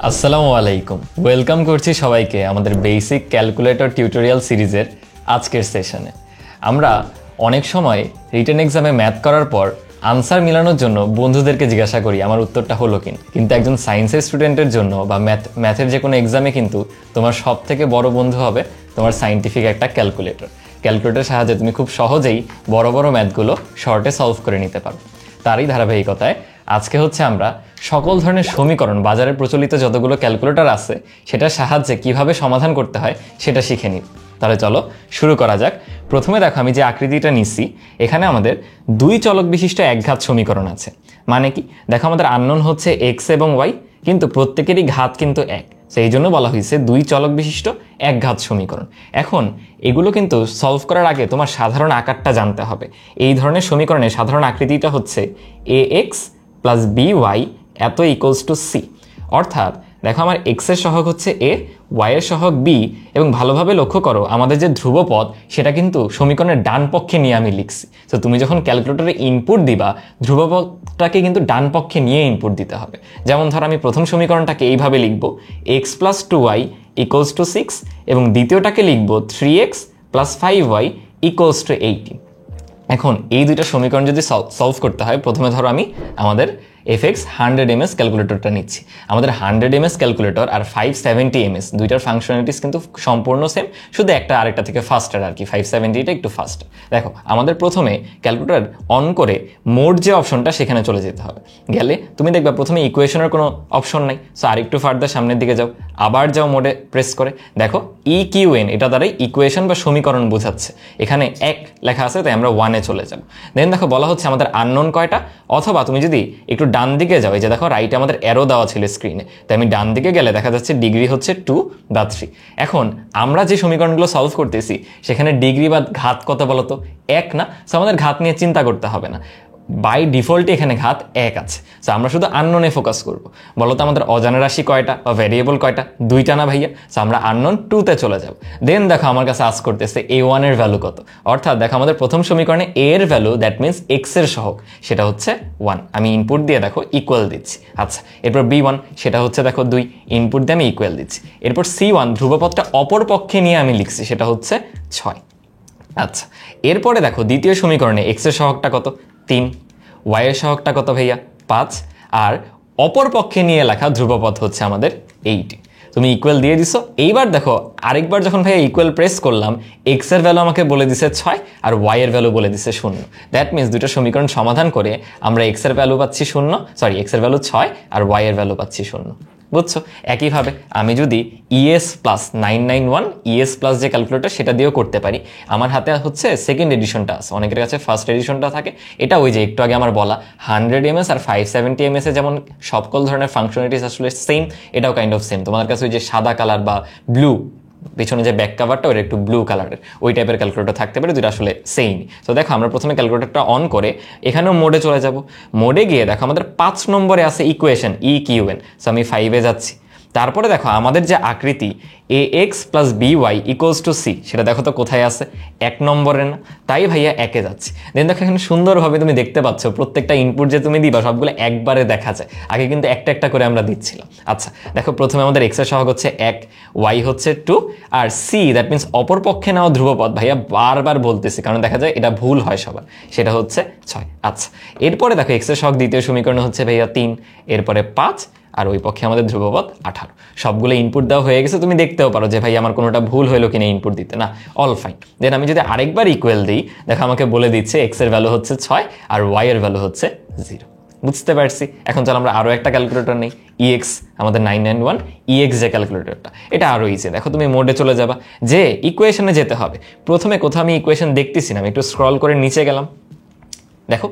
আসসালামু আলাইকুম, ওয়েলকাম করছি সবাইকে আমাদের বেসিক ক্যালকুলেটর টিউটোরিয়াল সিরিজের আজকের সেশনে। আমরা অনেক সময় রিটেন এক্সামে ম্যাথ করার পর আনসার মিলানোর জন্য বন্ধুদেরকে জিজ্ঞাসা করি আমার উত্তরটা হলো কিনা, কিন্তু একজন সায়েন্সের স্টুডেন্টের জন্য বা ম্যাথের যে কোনো এক্সামে কিন্তু তোমার সব থেকে বড় বন্ধু হবে তোমার সায়েন্টিফিক একটা ক্যালকুলেটরের সাহায্যে তুমি খুব সহজেই বড় বড় ম্যাথগুলো শর্টে সলভ করে নিতে পারো। তারই ধারাবাহিকতায় আজকে হচ্ছে আমরা সকল ধরনের সমীকরণ, বাজারে প্রচলিত যতগুলো ক্যালকুলেটর আছে সেটার সাহায্যে কিভাবে সমাধান করতে হয় সেটা শিখে নিই। তাহলে চলো শুরু করা যাক। প্রথমে দেখো, আমি যে আকৃতিটা নিচ্ছি এখানে আমাদের দুই চলক বিশিষ্ট একঘাত সমীকরণ আছে। মানে কি, দেখো আমাদের আননোন হচ্ছে এক্স এবং ওয়াই, কিন্তু প্রত্যেকেরই ঘাত কিন্তু এক, সেই জন্য বলা হয়েছে দুই চলক বিশিষ্ট একঘাত সমীকরণ। এখন এগুলো কিন্তু সলভ করার আগে তোমার সাধারণ আকারটা জানতে হবে। এই ধরনের সমীকরণের সাধারণ আকৃতিটা হচ্ছে এ এক্স প্লাস বি ওয়াই এত ইকুয়ালস টু সি। অর্থাৎ দেখো, আমার এক্স এর সহগ হচ্ছে এ, ওয়াই এর সহগ বি, এবং ভালোভাবে লক্ষ্য করো আমাদের যে ধ্রুবপদ সেটা কিন্তু সমীকরণের ডান পক্ষে নিয়ে আমি লিখছি। তো তুমি যখন ক্যালকুলেটরে ইনপুট দিবা ধ্রুবপদটাকে কিন্তু ডান পক্ষে নিয়ে ইনপুট দিতে হবে। যেমন ধর, আমি প্রথম সমীকরণটাকে এইভাবে লিখবো, x plus two y equals to six, এবং দ্বিতীয়টাকে লিখবো three x plus five y equals to 18। এখন এই দুইটা সমীকরণ যদি সলভ করতে হয়, প্রথমে ধরো আমি আমাদের FX 100 ms ক্যালকুলেটরটা নিচ্ছি। আমাদের 100 ms ক্যালকুলেটর আর 570 ms দুইটার ফাংশনালিটিস কিন্তু সম্পূর্ণ সেম, শুধু একটা আরেকটা থেকে ফাস্টার আর কি, 570টা একটু ফাস্টার। দেখো, আমাদের প্রথমে ক্যালকুলেটর অন করে মোড যে অপশনটা সেখানে চলে যেতে হবে। গেলে তুমি দেখবা প্রথমে ইকুয়েশনের কোনো অপশন নাই, সো আরেকটু ফার্দার সামনের দিকে যাও, আবার যাও মোডে প্রেস করে, দেখো EQN এটা দ্বারাই ইকুয়েশন বা সমীকরণ বোঝাচ্ছে। এখানে এক লেখা আছে, তাই আমরা 1-এ চলে যাব। দেন দেখো বলা হচ্ছে আমাদের আননোন কয়টা, অথবা তুমি যদি একটু ডান দিকে যাও, এই যে দেখো রাইটে আমাদের অ্যারো দেওয়া ছিল স্ক্রিনে, তাই আমি ডান দিকে গেলে দেখা যাচ্ছে ডিগ্রি হচ্ছে 2 বা 3। এখন আমরা যে সমীকরণগুলো সলভ করতেছি সেখানে ডিগ্রি বা ঘাত কত বলতো, এক না, সো আমাদের ঘাত নিয়ে চিন্তা করতে হবে না। বাই ডিফল্টে এখানে ঘাত এক আছে, সো আমরা শুধু আননোনে ফোকাস করব। বলতো আমাদের অজানা রাশি কয়টা বা ভ্যারিয়েবল কয়টা, দুইটা না ভাইয়া, সো আমরা আননোন 2-তে চলে যাব। দেন দেখো আমার কাছে আস্ক করতেছে A1 এর ভ্যালু কত। অর্থাৎ দেখো আমাদের প্রথম সমীকরণে A এর ভ্যালু, দ্যাট মিনস এক্স এর সহগ, সেটা হচ্ছে 1। আমি ইনপুট দিয়ে দেখো ইকুয়াল দিচ্ছি। আচ্ছা, এরপর B1 সেটা হচ্ছে দেখো 2, ইনপুট দিয়ে আমি ইকুয়াল দিচ্ছি। এরপর C1 ধ্রুবপদটা অপর পক্ষে নিয়ে আমি লিখছি, সেটা হচ্ছে 6। আচ্ছা, এরপরে দেখো দ্বিতীয় সমীকরণে এক্স এর সহগটা কত, 3, ওয়াই এর সহগটা কত ভাইয়া, 5, আর অপর পক্ষে নিয়ে লেখা ধ্রুবপদ হচ্ছে আমাদের 8। তুমি ইকুয়াল দিয়ে দিছো। এইবার দেখো আরেকবার যখন ভাইয়া ইকুয়াল প্রেস করলাম, এক্স এর ভ্যালু আমাকে বলে দিছে 6 আর ওয়াই এর ভ্যালু বলে দিছে 0। দ্যাট মিনস দুটো সমীকরণ সমাধান করে আমরা এক্স এর ভ্যালু পাচ্ছি 0, এক্স এর ভ্যালু 6 আর ওয়াই এর ভ্যালু পাচ্ছি 0। বুঝছো? একইভাবে আমি যদি ES প্লাস 991 ES প্লাস যে ক্যালকুলেটর সেটা দিয়েও করতে পারি। আমার হাতে হচ্ছে সেকেন্ড এডিশনটা আছে, অনেকের কাছে ফার্স্ট এডিশনটা থাকে। এটা ওই যে একটু আগে আমার বলা 100 ms আর 570 ms এ যেমন সকল ধরনের ফাংশনালিটিস আসলে সেম, এটাও কাইন্ড অফ সেম। তোমার কাছে ওই যে সাদা কালার বা ব্লু, পিছনে যে ব্যাক কাভারটা ওটা একটু ব্লু কালারের, ওই টাইপের ক্যালকুলেটর থাকতে পারে, যেটা আসলে সেম। তো দেখো আমরা প্রথমে ক্যালকুলেটরটা অন করে এখানেও মোডে চলে যাব। মোডে গিয়ে দেখো আমাদের 5 নম্বরে আছে ইকুয়েশন EQN, সো আমি 5-এ যাচ্ছি। তারপরে দেখো আমাদের যে আকৃতি AX plus BY equals to C, সেটা দেখো তো কোথায় আছে, 1 নম্বরে না, তাই ভাইয়া 1-এ যাচ্ছি। দেন দেখো এখানে সুন্দরভাবে তুমি দেখতে পাচ্ছ প্রত্যেকটা ইনপুট যে তুমি দিবা সবগুলো একবারে দেখা যায়, আগে কিন্তু একটা একটা করে আমরা দিচ্ছিলাম। আচ্ছা দেখো, প্রথমে আমাদের X এর সহগ হচ্ছে 1, Y হচ্ছে 2, আর C দ্যাট মিনস অপর পক্ষে নেওয়া ধ্রুবপদ, ভাইয়া বারবার বলতেছি কারণ দেখা যায় এটা ভুল হয় সবার, সেটা হচ্ছে 6। আচ্ছা, এরপরে দেখো X এর সহগ দ্বিতীয় সমীকরণে হচ্ছে ভাইয়া 3, এরপরে 5, আর ওই পক্ষে আমাদের ধ্রুবপদ 18। সবগুলো ইনপুট দেওয়া হয়ে গেছে। তুমি দেখতেও পারো যে ভাই আমার কোনোটা ভুল হলো কিনা ইনপুট দিতে, না অল ফাইন। দেন আমি যদি আরেকবার ইকুয়াল দিই, দেখো আমাকে বলে দিচ্ছে এক্স এর ভ্যালু হচ্ছে 6 আর ওয়াই এর ভ্যালু হচ্ছে 0। বুঝতে পারছি? এখন চলো আমরা আরও একটা ক্যালকুলেটর নেই, EX আমাদের 991 EX যে ক্যালকুলেটরটা, এটা আরও ইজি। দেখো তুমি মোডে চলে যাবা, যে ইকুয়েশনে যেতে হবে। প্রথমে কোথাও আমি ইকুয়েশন দেখতেছি না, আমি একটু স্ক্রল করে নিচে গেলাম। দেখো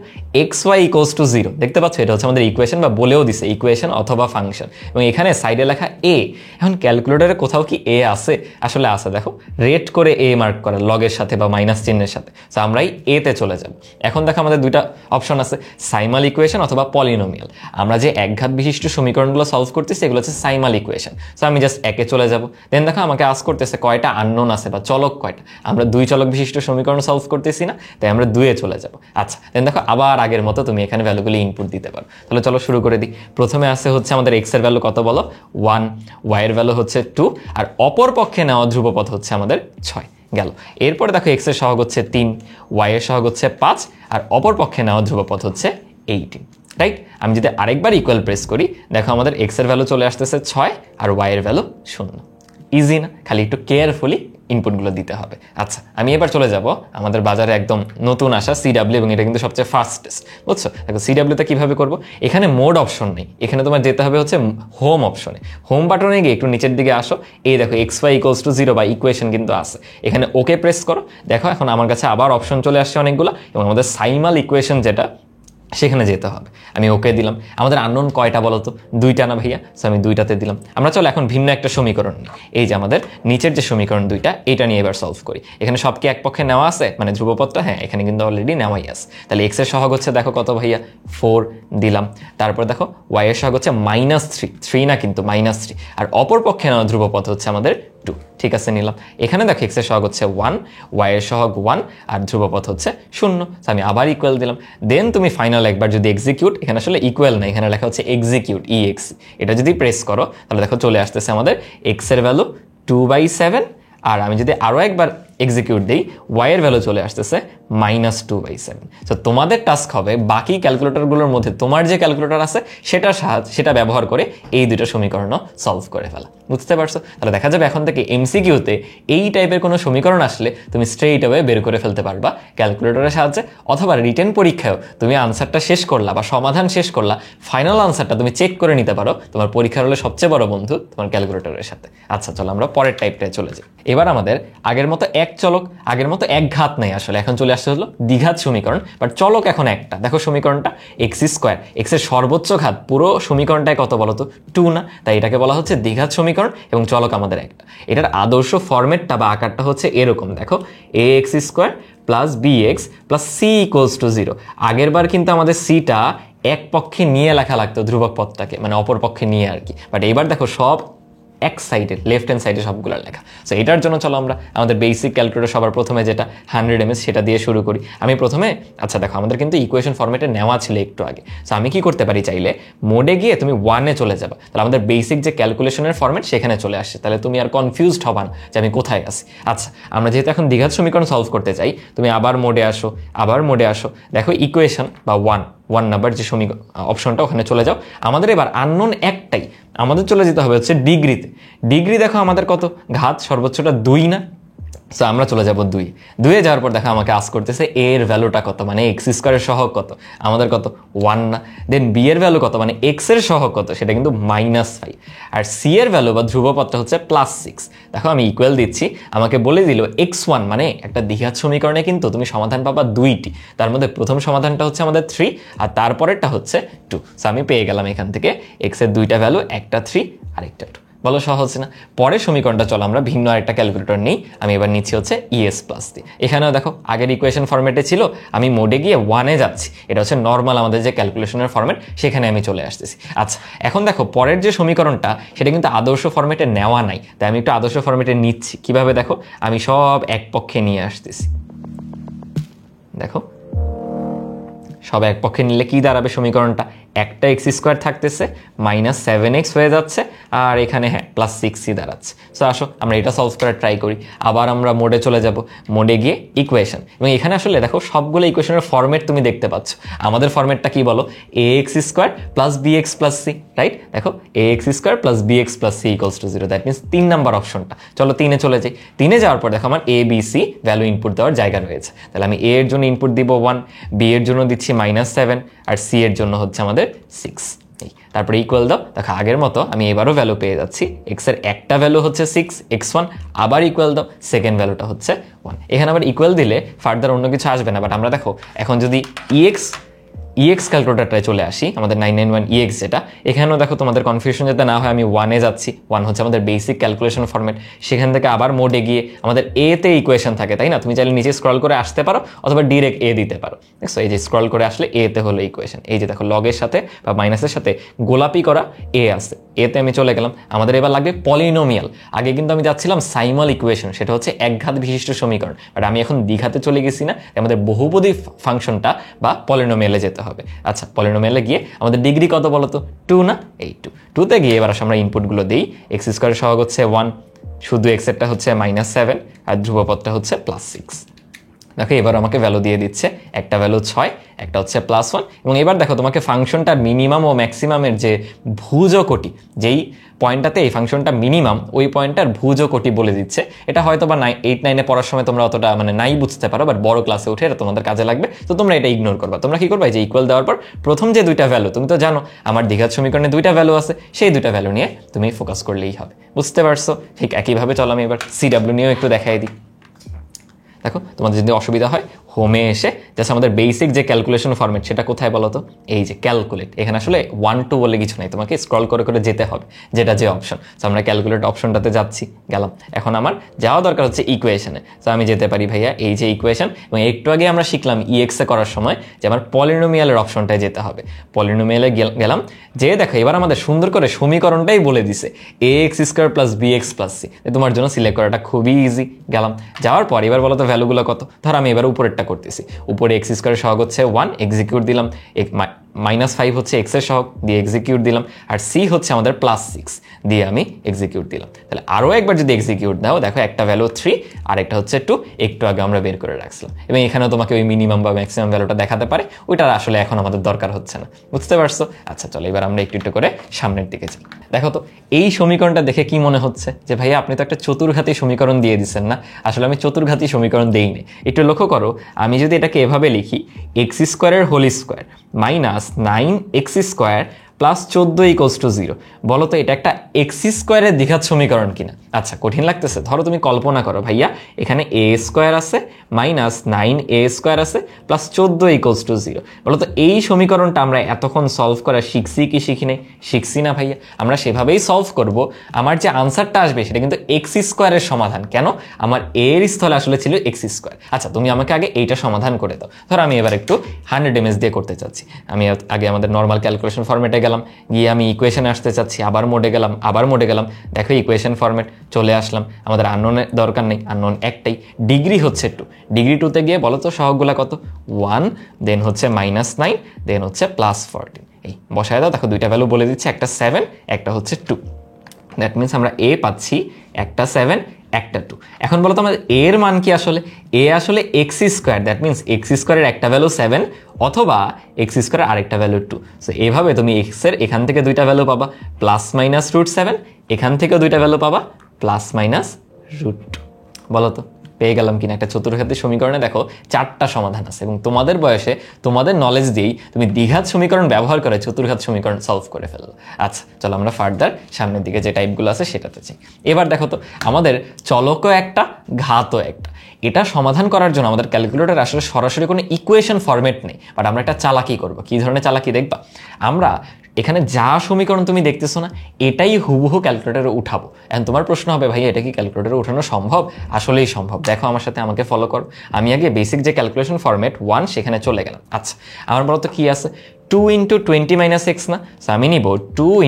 xy ইকুয়ালস টু 0 দেখতে পাচ্ছ, এটা হচ্ছে আমাদের ইকুয়েশন, বা বলেও দিছে ইকুয়েশন অথবা ফাংশন, এবং এখানে সাইডে লেখা a। এখন ক্যালকুলেটরে কোথাও কি a আছে? আসলে আছে, দেখো রেড করে a মার্ক করা লগের সাথে বা মাইনাস চিহ্নের সাথে। সো আমরা এই a তে চলে যাব। এখন দেখো আমাদের দুইটা অপশন আছে, সাইমাল ইকুয়েশন অথবা পলিনোমিয়াল। আমরা যে একঘাত বিশিষ্ট সমীকরণগুলো সলভ করতেছি এগুলো হচ্ছে সাইমাল ইকুয়েশন। সো আমি জাস্ট একে চলে যাব। দেন দেখো আমাকে আস্ক করতেছে কয়টা আননোন আছে বা চলক কয়টা। আমরা দুই চলক বিশিষ্ট সমীকরণ সলভ করতেছি না, তাই আমরা 2-এ চলে যাব। আচ্ছা, দেন দেন দেখো আবার আগের মতো তুমি এখানে ভ্যালুগুলি ইনপুট দিতে পারো। তাহলে চলো শুরু করে দিই। প্রথমে আসে হচ্ছে আমাদের এক্স এর ভ্যালু কত বলো 1, ওয়াই এর ভ্যালু হচ্ছে 2, আর অপর পক্ষে নেওয়া ধ্রুবপদ হচ্ছে আমাদের 6 গেল। এরপরে দেখো এক্স এর সহগ হচ্ছে 3, ওয়াই এর সহগ হচ্ছে 5, আর অপর পক্ষে নেওয়া ধ্রুবপদ হচ্ছে 18, রাইট। আমি যদি আরেকবার ইকুয়াল প্রেস করি, দেখো আমাদের এক্স এর ভ্যালু চলে আসতেছে 6 আর ওয়াই এর ভ্যালু 0। ইজি না? খালি একটু কেয়ারফুলি ইনপুটগুলো দিতে হবে। আচ্ছা, আমি এবার চলে যাব আমাদের বাজারে একদম নতুন আসা সিডাব্লিউ, এবং এটা কিন্তু সবচেয়ে ফাস্টেস্ট, বুঝছো? দেখো সিডাব্লিউতে কীভাবে করবো, এখানে মোড অপশন নেই, এখানে তোমার যেতে হবে হচ্ছে হোম অপশনে। হোম বাটনে গিয়ে একটু নিচের দিকে আসো, এই দেখো এক্স ওয়াই ইকুয়ালস টু 0 বা ইকুয়েশন কিন্তু আছে, এখানে ওকে প্রেস করো। দেখো এখন আমার কাছে আবার অপশন চলে আসছে অনেকগুলো, এবং আমাদের সাইমাল ইকুয়েশন যেটা সেখানে যেতে হবে। আমি ওকে দিলাম। আমাদের আননোন কয়টা বলো তো? 2টা না ভাইয়া? সো আমি 2টাতে দিলাম। আমরা চলো এখন ভিন্ন একটা সমীকরণ নিই। এই যে আমাদের নিচের যে সমীকরণ 2টা, এটা নিয়ে এবার সলভ করি। এখানে সব কি এক পক্ষে নেওয়া আছে, মানে ধ্রুবপদটা? হ্যাঁ, এখানে কিন্তু অলরেডি নেওয়াই আছে। তাহলে এক্স এর সহগ হচ্ছে দেখো কত ভাইয়া 4 দিলাম। তারপর দেখো ওয়াই এর সহগ হচ্ছে -3 না কিন্তু -3, আর অপর পক্ষে নেওয়া ধ্রুবপদ হচ্ছে আমাদের 2। ঠিক আছে, নিলাম। এখানে দেখো এক্স এর সহগ হচ্ছে 1, ওয়াই এর সহগ 1, আর ধ্রুবপদ হচ্ছে 0। আমি আবার ইকুয়াল দিলাম। দেন তুমি ফাইনাল একবার যদি এক্সিকিউট, এখানে আসলে ইকুয়াল না, এখানে লেখা হচ্ছে এক্সিকিউট, EX, এটা যদি প্রেস করো তাহলে দেখো চলে আসতেছে আমাদের এক্স এর ভ্যালু 2/7, আর আমি যদি আরও একবার এক্সিকিউট দিই, ওয়াই এর ভ্যালু চলে আসতেছে -2/7। তো তোমাদের টাস্ক হবে বাকি ক্যালকুলেটরগুলোর মধ্যে তোমার যে ক্যালকুলেটর আছে সেটা ব্যবহার করে এই দুটো সমীকরণও সলভ করে ফেলা। বুঝতে পারছো? তাহলে দেখা যাবে এখন থেকে এমসিকিউতে এই টাইপের কোনো সমীকরণ আসলে তুমি স্ট্রেইট অ্যাওয়ে বের করে ফেলতে পারবা ক্যালকুলেটরের সাহায্যে, অথবা রিটেন পরীক্ষায়ও তুমি আনসারটা শেষ করলা বা সমাধান শেষ করলা, ফাইনাল আনসারটা তুমি চেক করে নিতে পারো তোমার পরীক্ষার হলে সবচেয়ে বড় বন্ধু তোমার ক্যালকুলেটরের সাথে। আচ্ছা চলো আমরা পরের টাইপটায় চলে যাই। এবার আমাদের আগের মতো আগের মতো এক ঘাত নেই, আসলে এখন চলে আসছে হলো দ্বিঘাত সমীকরণ, বাট চলক এখন একটা। দেখো সমীকরণটা x², এক্স এর সর্বোচ্চ ঘাত, পুরো সমীকরণটায় কত বলো তো 2 না? তাই এটাকে বলা হচ্ছে দ্বিঘাত সমীকরণ, এবং চলক আমাদের একটা। এটার আদর্শ ফরম্যাটটা বা আকারটা হচ্ছে এরকম, দেখো ax² plus bx plus c equals to 0। আগের বার কিন্তু আমাদের সিটা এক পক্ষে নিয়ে লেখা লাগতো ধ্রুবক পদটাকে, মানে অপর পক্ষে নিয়ে আর কি, বাট এইবার দেখো সব এক সাইডে, লেফট হ্যান্ড সাইডে সবগুলো লেখা। সো এটার জন্য চলো আমরা আমাদের বেসিক ক্যালকুলেটর সবার প্রথমে যেটা 100 mS সেটা দিয়ে শুরু করি। আমি প্রথমে, আচ্ছা দেখো আমাদের কিন্তু ইকুয়েশন ফরম্যাটে নেওয়া ছিল একটু আগে। সো আমি কি করতে পারি, চাইলে মোডে গিয়ে তুমি 1-এ চলে যাবে, তাহলে আমাদের বেসিক যে ক্যালকুলেশনের ফরম্যাট সেখানে চলে আসছে, তাহলে তুমি আর কনফিউজড হবা না যে আমি কোথায় আছি। আচ্ছা, আমরা যেহেতু এখন দ্বিঘাত সমীকরণ সলভ করতে চাই, তুমি আবার মোডে আসো, দেখো ইকুয়েশন বা 1 নাম্বার যে অপশনটা, ওখানে চলে যাও। আমাদের এবার আননোন একটাই, আমাদের চলে যেতে হবে হচ্ছে ডিগ্রিতে। ডিগ্রি দেখো আমাদের কত, ঘাত সর্বোচ্চটা 2 না? সো আমরা চলে যাব 2-এ যাওয়ার পর দেখো আমাকে আস্ক করতেছে a এর ভ্যালুটা কত, মানে x² এর সহগ কত, আমাদের কত 1 না? দেন b এর ভ্যালু কত, মানে x এর সহগ কত, সেটা কিন্তু -5, আর c এর ভ্যালু বা ধ্রুবপদটা হচ্ছে +6। দেখো আমি ইকুয়াল দিচ্ছি, আমাকে বলে দিল x1, মানে একটা দ্বিঘাত সমীকরণে কিন্তু তুমি সমাধান পাবা 2টি, তার মধ্যে প্রথম সমাধানটা হচ্ছে আমাদের 3, আর তারপরেরটা হচ্ছে 2। সো আমি পেয়ে গেলাম এখান থেকে x এর 2টা ভ্যালু, একটা 3 আর একটা 2। বলো সহজ না? পরের সমীকরণটা চলো আমরা ভিন্ন আরেকটা ক্যালকুলেটর নিই। আমি এবার নিচ্ছি হচ্ছে ES প্লাস দিয়ে। এখানেও দেখো আগের ইকুয়েশন ফরম্যাটে ছিল, আমি মোডে গিয়ে 1-এ যাচ্ছি, এটা হচ্ছে নর্মাল আমাদের যে ক্যালকুলেশনের ফরম্যাট, সেখানে আমি চলে আসতেছি। আচ্ছা, এখন দেখো পরের যে সমীকরণটা সেটা কিন্তু আদর্শ ফরম্যাটে নেওয়া নাই, তাই আমি একটু আদর্শ ফরম্যাটে নিচ্ছি। কিভাবে দেখো, আমি সব এক পক্ষে নিয়ে আসতেছি। দেখো সব এক পক্ষে নিলে কি দাঁড়াবে সমীকরণটা, একটা x² থাকতেছে, -7x হয়ে যাচ্ছে, আর এখানে হ্যাঁ +6c দাঁড়াচ্ছে। সো আসো আমরা এটা সলভ করার ট্রাই করি। আবার আমরা মোডে চলে যাব, মোডে গিয়ে ইকুয়েশন, এবং এখানে আসলে দেখো সবগুলো ইকুয়েশনের ফরম্যাট তুমি দেখতে পাচ্ছ। আমাদের ফরম্যাটটা কি বলো, ax² plus bx plus c, right? দেখো ax² plus bx plus c equals to 0, that means 3 number অপশনটা। চলো 3-এ চলে যাই। 3-এ যাওয়ার পর দেখো আমার a b c value input দেওয়ার জায়গা রয়েছে, তাহলে আমি a এর জন্য ইনপুট দিব 1, b এর জন্য দিচ্ছি -7, আর c এর জন্য হচ্ছে আমাদের 6। তারপরে ইকুয়াল দাও, দেখো আগের মতো আমি এবারও ভ্যালু পেয়ে যাচ্ছি। এক্স এর একটা ভ্যালু হচ্ছে 6, x1, আবার ইকুয়াল দাও, সেকেন্ড ভ্যালুটা হচ্ছে 1। এখানে আবার ইকুয়াল দিলে ফার্দার অন্য কিছু আসবে না, বাট আমরা দেখো এখন যদি EX ইএক্স ক্যালকুলেটরটায় চলে আসি, আমাদের 991 ইএক্স যেটা, এখানেও দেখো তোমাদের কনফিউশন যাতে না হয় আমি 1-এ যাচ্ছি। 1 হচ্ছে আমাদের বেসিক ক্যালকুলেশন ফরম্যাট। সেখান থেকে আবার মোডে গিয়ে আমাদের এতে ইকুয়েশন থাকে, তাই না? তুমি চাইলে নিচে স্ক্রল করে আসতে পারো অথবা ডিরেক্ট এ দিতে পারো। দেখছো এই যে স্ক্রল করে আসলে এতে হলো ইকুয়েশন। এই যে দেখো লগের সাথে বা মাইনাসের সাথে গোলাপি করা এ আছে, এতে আমি চলে গেলাম। আমাদের এবার লাগবে পলিনোমিয়াল। আগে কিন্তু আমি যাচ্ছিলাম সাইমাল ইকুয়েশন, সেটা হচ্ছে একঘাত বিশিষ্ট সমীকরণ, বাট আমি এখন দ্বিঘাতে চলে গেছি না, আমাদের বহুপদী ফাংশনটা বা পলিনোমিয়ালে যেতে হবে। আচ্ছা, পলিনোমিয়ালে গিয়ে আমাদের ডিগ্রি কত বলো তো? 2 না? এই 2তে গিয়ে এবার আমরা ইনপুটগুলো দিই। এক্স স্কোয়ারের সহগ হচ্ছে 1, শুধু এক্সেরটা হচ্ছে -7 আর ধ্রুবপদটা হচ্ছে +6। দেখো এবার আমাকে ভ্যালু দিয়ে দিচ্ছে, একটা ভ্যালু 6, একটা হচ্ছে +1। এবং এবার দেখো তোমাকে ফাংশনটার মিনিমাম ও ম্যাক্সিমামের যে ভুজকোটি, যেই পয়েন্টটাতে এই ফাংশনটা মিনিমাম, ওই পয়েন্টটার ভুজকোটি বলে দিচ্ছে। এটা হয়তো বা 8-9-এ পড়ার সময় তোমরা অতটা নাই বুঝতে পারো, বাট বড় ক্লাসে উঠে এটা তোমাদের কাজে লাগবে। তো তোমরা এটা ইগনোর করবা। তোমরা কি করবা? যে ইকুয়াল দেওয়ার পর প্রথম যে দুইটা ভ্যালু, তুমি তো জানো আমার দ্বিঘাত সমীকরণে দুইটা ভ্যালু আছে, সেই দুইটা ভ্যালু নিয়ে তুমি ফোকাস করলেই হবে। বুঝতে পারছো? ঠিক একইভাবে চলো আমি এবার সিডাব্লিউ নিয়েও একটু দেখাই দিই। দেখো তোমাদের যদি অসুবিধা হয় হোমে এসে জাস্ট আমাদের বেসিক যে ক্যালকুলেশন ফরম্যাট সেটা কোথায় বলো তো? এই যে ক্যালকুলেট। এখানে আসলে 1-2 বলে কিছু নাই, তোমাকে স্ক্রল করে করে যেতে হবে, যেটা যে অপশন। তো আমরা ক্যালকুলেট অপশনটাতে যাচ্ছি, গেলাম। এখন আমার যাওয়া দরকার হচ্ছে ইকুয়েশনে। তো আমি যেতে পারি ভাইয়া এই যে ইকুয়েশন, এবং একটু আগে আমরা শিখলাম ইএক্সে করার সময় যে আমার পলিনোমিয়ালের অপশনটায় যেতে হবে। পলিনোমিয়ালে গেলাম, যে দেখো এবার আমাদের সুন্দর করে সমীকরণটাই বলে দিছে, ax² + bx + c। তোমার জন্য সিলেক্ট করাটা খুবই ইজি। গেলাম, যাওয়ার পর এবার বলো তো ভ্যালুগুলো কত? ধর আমি এবার উপরেরটা করতেছি, উপরে এক্স স্কোয়ারের সহগ হচ্ছে 1, এক্সিকিউট দিলাম। -5 হচ্ছে এক্স এর সহগ, দিয়ে এক্সিকিউট দিলাম। আর সি হচ্ছে আমাদের +6, দিয়ে আমি এক্সিকিউট দিলাম। তাহলে আরও একবার যদি এক্সিকিউট দাও, দেখো একটা ভ্যালু 3 আর একটা হচ্ছে 2, একটু আগে আমরা বের করে রাখছিলাম। এবং এখানেও তোমাকে ওই মিনিমাম বা ম্যাক্সিমাম ভ্যালুটা দেখাতে পারে, ওইটা আসলে এখন আমাদের দরকার হচ্ছে না। বুঝতে পারছো? আচ্ছা চলো এবার আমরা একটু একটু করে সামনের দিকে যাই। দেখো তো এই সমীকরণটা দেখে কি মনে হচ্ছে যে ভাইয়া আপনি তো একটা চতুর্ঘাতী সমীকরণ দিয়ে দিচ্ছেন না? আসলে আমি চতুর্ঘাতী সমীকরণ দেইনি। একটু লক্ষ্য করো, আমি যদি এটাকে এভাবে লিখি, x² হোল স্কোয়ার -9x² +14 = 0, বলো তো এটা একটা x² দ্বিঘাত সমীকরণ কিনা? আচ্ছা, কঠিন লাগতেছে? ধরো তুমি কল্পনা করো ভাইয়া, এখানে a² আছে, -9a² আছে, +14 = 0। বলো তো এই সমীকরণটা আমরা এতক্ষণ সলভ করা শিখছি কি শিখি নাই? শিখছি না ভাইয়া? আমরা সেভাবেই সলভ করব। আমার যে আনসারটা আসবে সেটা কিন্তু x² এর সমাধান। কেন? আমার a এর স্থলে আসলে ছিল x²। আচ্ছা, তুমি আমাকে আগে এইটা সমাধান করে দাও। ধরো আমি এবার একটু 100 mS দিয়ে করতে চাচ্ছি। আমি আগে আমাদের নর্মাল ক্যালকুলেশন ফরম্যাটে গেলাম, গিয়ে আমি ইকুয়েশনে আসতে চাচ্ছি, আবার মোডে গেলাম, আবার মোডে গেলাম। দেখো ইকুয়েশন ফরম্যাট চলে আসলাম। আমাদের আননোনের দরকার নেই, আননোন একটাই, ডিগ্রি হচ্ছে 2। ডিগ্রি 2তে গিয়ে বলো তো সহগগুলা কত? 1, দেন হচ্ছে -9, দেন হচ্ছে +14। এই বসায় দাও। দেখো দুইটা ভ্যালু বলে দিচ্ছে, একটা 7, একটা হচ্ছে 2। দ্যাট মিনস আমরা এ পাচ্ছি একটা 7, একটা 2। এখন বলো তো আমাদের এর মান কি? আসলে এ আসলে x², দ্যাট মিনস x² এর একটা ভ্যালু 7 অথবা x² আরেকটা ভ্যালু 2। সো এইভাবে তুমি x এর এখান থেকে দুইটা ভ্যালু পাবা, +-√7, এখান থেকেও দুইটা ভ্যালু পাবা, +-√2। বলো তো পেয়ে গেলাম কিনা? একটা চতুর্ঘাতী সমীকরণে দেখো 4টা সমাধান আছে, এবং তোমাদের বয়সে তোমাদের নলেজ দিয়েই তুমি দ্বিঘাত সমীকরণ ব্যবহার করে চতুর্ঘাত সমীকরণ সলভ করে ফেললো। আচ্ছা চলো আমরা ফার্দার সামনের দিকে যে টাইপগুলো আছে সেটাতে চাই। এবার দেখো তো আমাদের চলকও একটা, ঘাতও একটা। এটা সমাধান করার জন্য আমাদের ক্যালকুলেটর আসলে সরাসরি কোনো ইকুয়েশন ফরম্যাট নেই, বাট আমরা একটা চালাকি করব। কি ধরনের চালাকি দেখবা? আমরা এখানে যা সমীকরণ তুমি দেখতেছো না, এটাই হুবহু ক্যালকুলেটরে উঠাবো। এখন তোমার প্রশ্ন হবে, ভাই এটা কি ক্যালকুলেটরে উঠানো সম্ভব? আসলেই সম্ভব। দেখো আমার সাথে, আমাকে ফলো করো। আমি আগে বেসিক যে ক্যালকুলেশন ফরম্যাট 1 সেখানে চলে গেলাম। আচ্ছা, আমার বলতো কি আছে? 2 × 20 - x না? সো আমি নিব 2 ×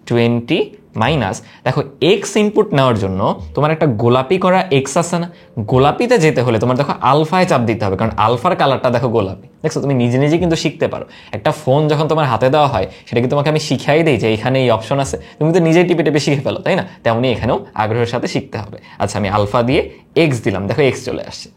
20 মাইনাস, দেখো এক্স ইনপুট নেওয়ার জন্য তোমার একটা গোলাপি করা এক্স আছে না? গোলাপিতে যেতে হলে তোমার দেখো আলফায় চাপ দিতে হবে, কারণ আলফার কালারটা দেখো গোলাপি। দেখছো, তুমি নিজে নিজে কিন্তু শিখতে পারো। একটা ফোন যখন তোমার হাতে দেওয়া হয়, সেটা কি তোমাকে আমি শিখাই দিই যে এখানে এই অপশন আছে? তুমি তো নিজেই টিপে টিপে শিখে ফেলো, তাই না? তেমনি এখানেও আগ্রহের সাথে শিখতে হবে। আচ্ছা, আমি আলফা দিয়ে এক্স দিলাম, দেখো এক্স চলে আসছে।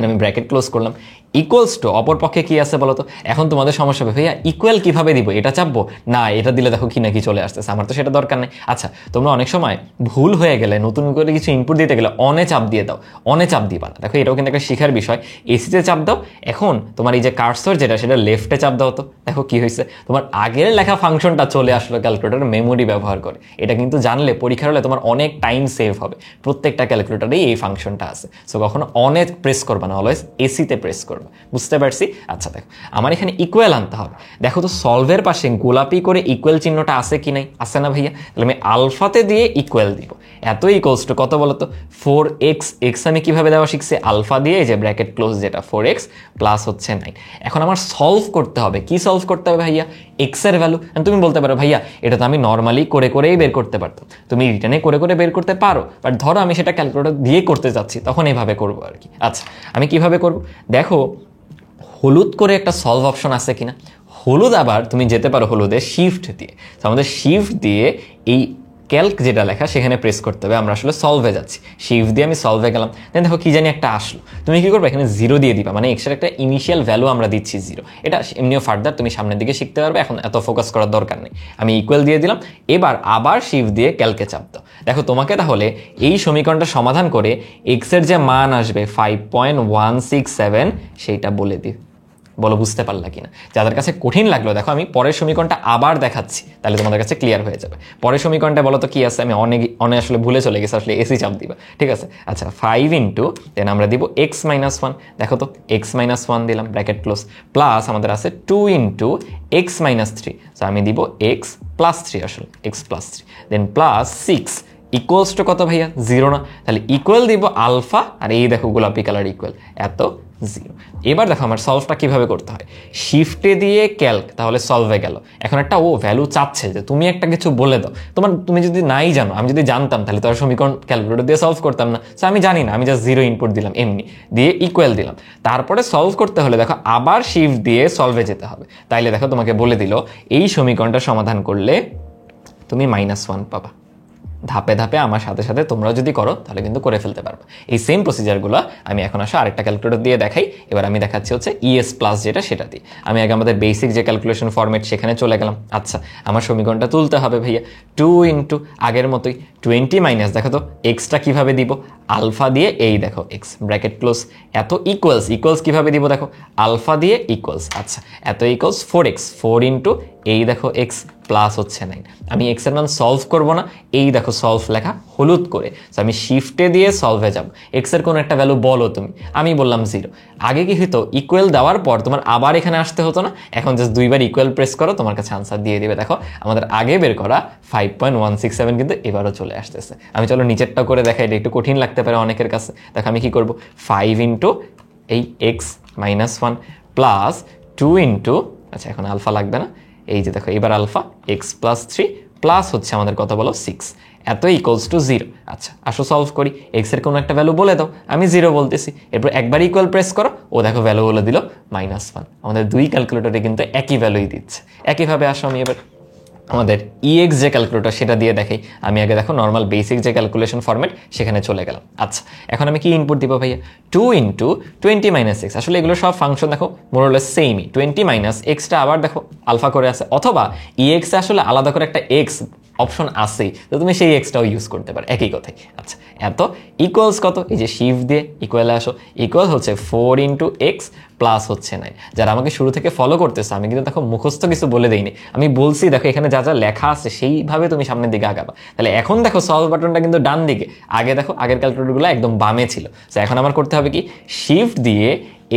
আমি ব্র্যাকেট ক্লোজ করলাম। ইকুয়ালস টু, অপর পক্ষে কি আছে বলো তো? এখন তোমাদের সমস্যা হবে, ভাইয়া ইকুয়াল কিভাবে দিব? এটা চাপবো না, এটা দিলে দেখো কি না কি চলে আসতেছে, আমার তো সেটা দরকার নেই। আচ্ছা, তোমরা অনেক সময় ভুল হয়ে গেলে, নতুন করে কিছু ইনপুট দিতে গেলে অনে চাপ দিয়ে দাও। অনে চাপ দিবা না, দেখো এটাও কিন্তু একটা শেখার বিষয়। এসিতে চাপ দাও। এখন তোমার এই যে কার্সর যেটা, সেটা লেফটে চাপ দাও। তো দেখো কি হয়েছে, তোমার আগের লেখা ফাংশনটা চলে আসলো ক্যালকুলেটর মেমোরি ব্যবহার করে। এটা কিন্তু জানলে পরীক্ষার হলে তোমার অনেক টাইম সেভ হবে। প্রত্যেকটা ক্যালকুলেটরেই এই ফাংশনটা আছে। সো কখনো অনে প্রেস করবা না, অলওয়েজ এসিতে প্রেস করবা। পারবে। বুঝতে পারছি? আচ্ছা দেখো, আমার এখানে ইকুয়াল আনতে হবে। দেখো তো সলভের পাশে গোলাপি করে ইকুয়াল চিহ্নটা আছে কি নাই? আছে না ভাইয়া? তাহলে আমি আলফাতে দিয়ে ইকুয়াল দিব। এত ইকুয়ালস টু কত বলো তো? 4x। এক্স আমি কিভাবে দেওয়া শিখছি? আলফা দিয়ে, এই যে ব্র্যাকেট ক্লোজ যেটা, 4x প্লাস হচ্ছে 9। এখন আমার সলভ করতে হবে। কি সলভ করতে হবে ভাইয়া? এক্স এর ভ্যালু। তুমি বলতে পারো ভাইয়া এটা তো আমি নর্মালি করে করেই বের করতে পারতাম। তুমি রিটার্নে করে করে বের করতে পারো, বাট ধরো আমি সেটা ক্যালকুলেটর দিয়ে করতে চাচ্ছি, তখন এইভাবে করবো আর কি। আচ্ছা, আমি কিভাবে করব? দেখো হলুদ করে একটা সলভ অপশন আছে কিনা। হলুদ আবার তুমি যেতে পারো হলুদে শিফট দিয়ে। তো আমাদের শিফট দিয়ে এই ক্যালক যেটা লেখা সেখানে প্রেস করতে হবে। আমরা আসলে সলভে যাচ্ছি, শিফট দিয়ে আমি সলভে গেলাম। দেন দেখো কি জানি একটা আসলো, তুমি কি করবে? এখানে 0 দিয়ে দিবা, মানে এক্সট্রা একটা ইনিশিয়াল ভ্যালু আমরা দিচ্ছি 0। এটা এমনিও ফার্দার তুমি সামনের দিকে শিখতে পারবে, এখন এত ফোকাস করার দরকার নেই। আমি ইকুয়াল দিয়ে দিলাম। এবার আবার শিফট দিয়ে ক্যালকে চাপ দাও। দেখো তোমাকে তাহলে এই সমীকরণটা সমাধান করে এক্সের যে মান আসবে 5.167 সেইটা বলে দিই। বলো বুঝতে পারলা কিনা? যাদের কাছে কঠিন লাগলো, দেখো আমি পরের সমীকরণটা আবার দেখাচ্ছি, তাহলে তোমাদের কাছে ক্লিয়ার হয়ে যাবে। পরের সমীকরণটা বলো তো কি আছে? আমি অনেক আসলে ভুলে চলে গেছি, আসলে এসি চাপ দিবা, ঠিক আছে? আচ্ছা, 5 ইন্টু দেন আমরা দিব x-1। দেখো তো x-1 দিলাম, ব্র্যাকেট ক্লোজ, প্লাস আমাদের আছে 2 ইন্টু x-3। সো আমি দিব x+3, আসলে x+3, then plus 6 equals to কত ভাইয়া? 0 না? তাহলে ইকুয়াল দিব আলফা, আর এই দেখো গোলাপি কালার ইকুয়াল এত 0। এবার দেখো আমার সলভটা কিভাবে করতে হয়। শিফটে দিয়ে ক্যালক, তাহলে সলভে গেল। এখন একটা ও ভ্যালু চাচ্ছে যে তুমি একটা কিছু বলে দাও। তুমি যদি নাই জানো, আমি যদি জানতাম তাহলে তো আর সমীকরণ ক্যালকুলেটর দিয়ে সলভ করতাম না। সো আমি জানি না, আমি জাস্ট 0 ইনপুট দিলাম, এমনি দিয়ে ইকুয়াল দিলাম। তারপরে সলভ করতে হলে দেখো আবার শিফট দিয়ে সলভে যেতে হবে। তাইলে দেখো তোমাকে বলে দিল এই সমীকরণটা সমাধান করলে তুমি -1 পাবা। ধাপে ধাপে আমার সাথে সাথে তোমরাও যদি করো তাহলে কিন্তু করে ফেলতে পারবে। এই সেম প্রসিজারগুলো আমি এখন আসলে আরেকটা ক্যালকুলেটর দিয়ে দেখাই। এবার আমি দেখাচ্ছি হচ্ছে ES প্লাস যেটা, সেটা দিয়ে। আমি আগে আমাদের বেসিক যে ক্যালকুলেশন ফরম্যাট সেখানে চলে গেলাম। আচ্ছা, আমার সমীকরণটা তুলতে হবে ভাইয়া। 2 ইন্টু আগের মতোই 20 মাইনাস, দেখো তো এক্সটা কিভাবে দিব? আলফা দিয়ে, এই দেখো এক্স ব্র্যাকেট ক্লোজ, এত ইকুয়ালস কিভাবে দিব? দেখো আলফা দিয়ে ইকুয়ালস। আচ্ছা, এত ইকুয়ালস 4x, 4 ইন্টু এই দেখো এক্স প্লাস হচ্ছে 9। আমি এক্স এর মান সলভ করবো না, এই দেখো সলভ লেখা হলুদ করে। তো আমি শিফটে দিয়ে সলভে যাব। এক্স এর কোনো একটা ভ্যালু বলো তুমি, আমি বললাম 0। আগে কি হতো? ইকুয়াল দেওয়ার পর তোমার আবার এখানে আসতে হতো না, এখন জাস্ট 2বার ইকুয়াল প্রেস করো, তোমার কাছে আনসার দিয়ে দিবে। দেখো আমাদের আগে বের করা 5.167 কিন্তু এবারও চলে আসতেছে। আমি চলো নিচেরটাও করে দেখাই, এটা একটু কঠিন লাগতে পারে অনেকের কাছে। দেখো আমি কি করব? 5 ইন্টু এই x-1 প্লাস 2 ইন্টু, আচ্ছা এখন আলফা লাগবে না, এই যে দেখো এবার আলফা x+3 প্লাস হচ্ছে আমাদের কত বলো? 6, এত ইকুয়ালস টু 0। আচ্ছা আসো সলভ করি। এক্স এর কোনো একটা ভ্যালু বলে দাও, আমি 0 বলতেছি। এরপর একবার ইকুয়াল প্রেস করো, ও দেখো ভ্যালু বলে দিল -1। আমাদের দুই ক্যালকুলেটরে কিন্তু একই ভ্যালুই দিচ্ছে। একইভাবে আসো আমি এবার আমাদের EX যে ক্যালকুলেটর সেটা দিয়ে দেখাই। আমি আগে দেখো নর্মাল বেসিক যে ক্যালকুলেশন ফরম্যাট সেখানে চলে গেলাম। আচ্ছা, এখন আমি কি ইনপুট দিব ভাইয়া? 2 ইন্টু 20 মাইনাস এক্স। আসলে এগুলো সব ফাংশন দেখো মোরলেস সেমই। 20 মাইনাস এক্সটা আবার দেখো আলফা করে আছে, অথবা EX এ আসলে আলাদা করে একটা এক্স অপশন আছেই, তো তুমি সেই এক্সটাও ইউজ করতে পারো, একই কথাই। আচ্ছা, এত ইকুয়ালস কত? এই যে শিফট দিয়ে ইকুয়ালে আসো, ইকুয়াল হচ্ছে 4 ইন্টু এক্স প্লাস হচ্ছে 9। যারা আমাকে শুরু থেকে ফলো করতেছে, আমি কিন্তু দেখো মুখস্থ কিছু বলে দেইনি, আমি বলছি দেখো এখানে যা যা লেখা আছে সেইভাবে তুমি সামনের দিকে আগাবা। তাহলে এখন দেখো সলভ বাটনটা কিন্তু ডান দিকে, আগে দেখো আগের ক্যালকুলেটরগুলো একদম বামে ছিল। তো এখন আমার করতে হবে কি? শিফট দিয়ে